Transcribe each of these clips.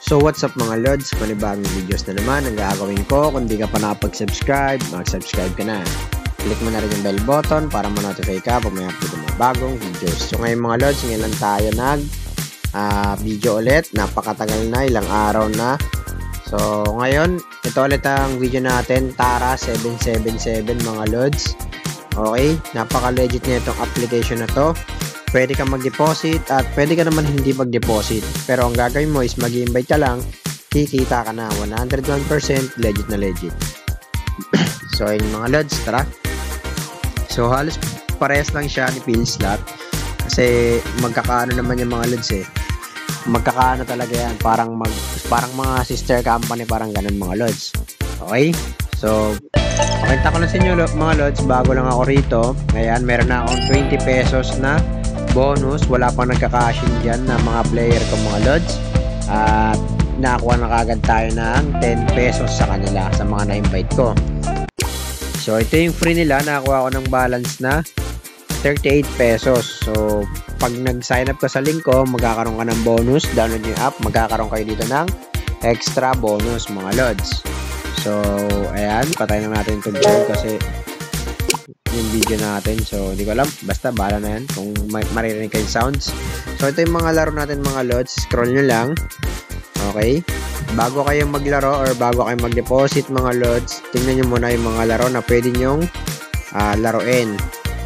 So what's up mga Lods, panibagong videos na naman ang gagawin ko. Kung di ka pa nakapag-subscribe, mag-subscribe ka na. Click mo na rin yung bell button para ma-notify ka pag may upload ng mga bagong videos. So ngayon mga Lods, ngayon lang tayo video ulit. Napakatagal na, ilang araw na. So ngayon, ito ulit ang video natin, Tara 777 mga Lods. Okay, napaka-legit na itong application na to. Pwede ka mag-deposit at pwede ka naman hindi mag-deposit. Pero ang gagawin mo is mag-invite ka lang, kikita ka na 101% legit na legit. So ayun mga Lods, tara. So halos parehas lang siya ni PhilSlot. Kasi magkakaano naman yung mga Lods eh. Magkakaano talaga yan. Parang mga sister company, parang ganun mga Lods. Okay? So pakita ko na sa inyo mga Lods, bago lang ako rito. Ngayon, meron na akong 20 pesos na bonus. Wala pang nagka-cash-in dyan na mga player ko mga Lods. At nakakuha na kagad tayo ng 10 pesos sa kanila, sa mga na-invite ko. So ito yung free nila. Nakakuha ko ng balance na 38 pesos. So pag nag-sign up ka sa link ko, magkakaroon ka ng bonus. Download yung app, magkakaroon kayo dito ng extra bonus mga Lods. So ayan, patayin na natin itong dyan kasi yung video natin. So hindi ko alam, basta bahala na yan kung maririnig kayo sounds. So ito yung mga laro natin mga Lods. Scroll nyo lang. Okay, bago kayo maglaro or bago kayo mag-deposit mga Lods, tingnan nyo muna yung mga laro na pwede nyong laruin.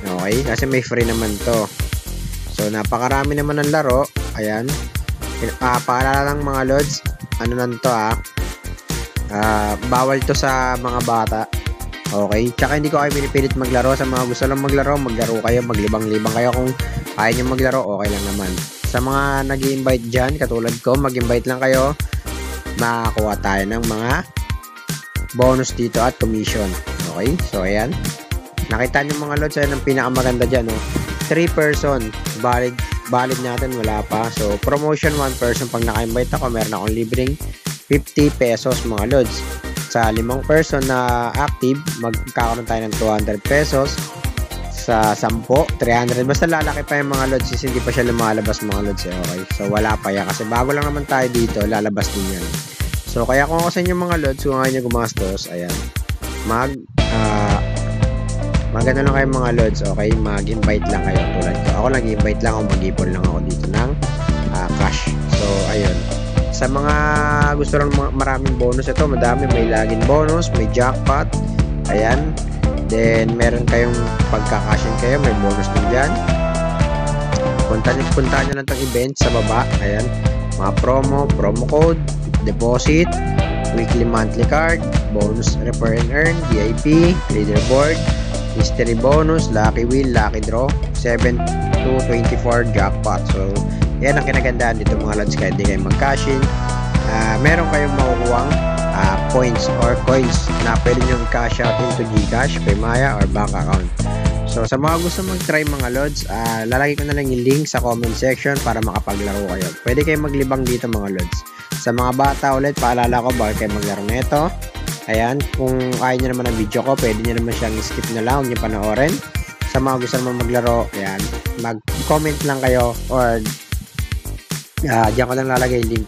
Okay, kasi may free naman to. So napakarami naman ng laro. Ayan, paalala lang mga Lods, ano nan to bawal to sa mga bata. Okay, tsaka hindi ko kayo pinipilit maglaro. Sa mga gusto lang maglaro, maglaro kayo, maglibang-libang kayo. Kung kaya nyo maglaro, okay lang naman. Sa mga nag-i-invite dyan, katulad ko, mag-invite lang kayo, makakuha tayo ng mga bonus dito at commission. Okay, so ayan, nakita nyo mga Lods, ayan ang pinakamaganda dyan, 3 person, valid natin, wala pa. So promotion 1 person, pag naka-invite ako, meron akong libreng 50 pesos mga Lods. Sa 5 person na active, magkakaroon tayo ng 200 pesos. Sa 10, 300. Basta lalaki pa yung mga Lods, hindi pa siya lumalabas mga Lods okay. So wala pa yan kasi bago lang naman tayo dito, lalabas din yan. So kaya kung ako sa inyo mga Lods, kung ayaw nyo gumastos, ayan, magano lang kayo mga Lods, okay, mag-invite lang kayo tulad ko. Ako nag-invite lang ako, mag-ipon lang ako dito ng cash. So ayun, sa mga gusto lang maraming bonus, ito madami, may login bonus, may jackpot, ayan. Then meron kayong pagkakashin kayo, may bonus din dyan. Puntahan nyo lang itong event sa baba, ayan, mga promo code, deposit, weekly monthly card, bonus refer and earn, VIP, leaderboard, mystery bonus, lucky wheel, lucky draw, 7 to 24 jackpot. So yan ang kinagandaan dito mga Lods, kahit di kayo mag-cash in, meron kayong makukuhang points or coins na pwede nyo cash out into Gcash, Paymaya, or bank account. So sa mga gusto mag-try mga Lods, lalagay ko na lang yung link sa comment section para makapaglaro kayo. Pwede kayo maglibang dito mga Lods. Sa mga bata ulit, paalala ko, bawal kayo maglaro nito. Ayan, kung ayaw nyo naman ang video ko, pwede nyo naman siyang skip na lang, huwag nyo panoorin. Sa mga gusto naman maglaro, ayan, mag-comment lang kayo or diyan ko lang lalagay link.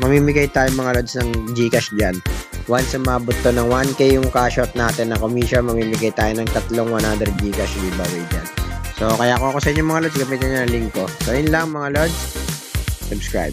Mamimigay tayo mga Lods ng Gcash dyan. Once mabot to ng 1k yung cash out natin na commission, mamimigay tayo ng 3 100 Gcash giveaway dyan. So kaya kung ako sa inyo mga Lods, gamitin nyo na link ko. So yun lang mga Lods, subscribe.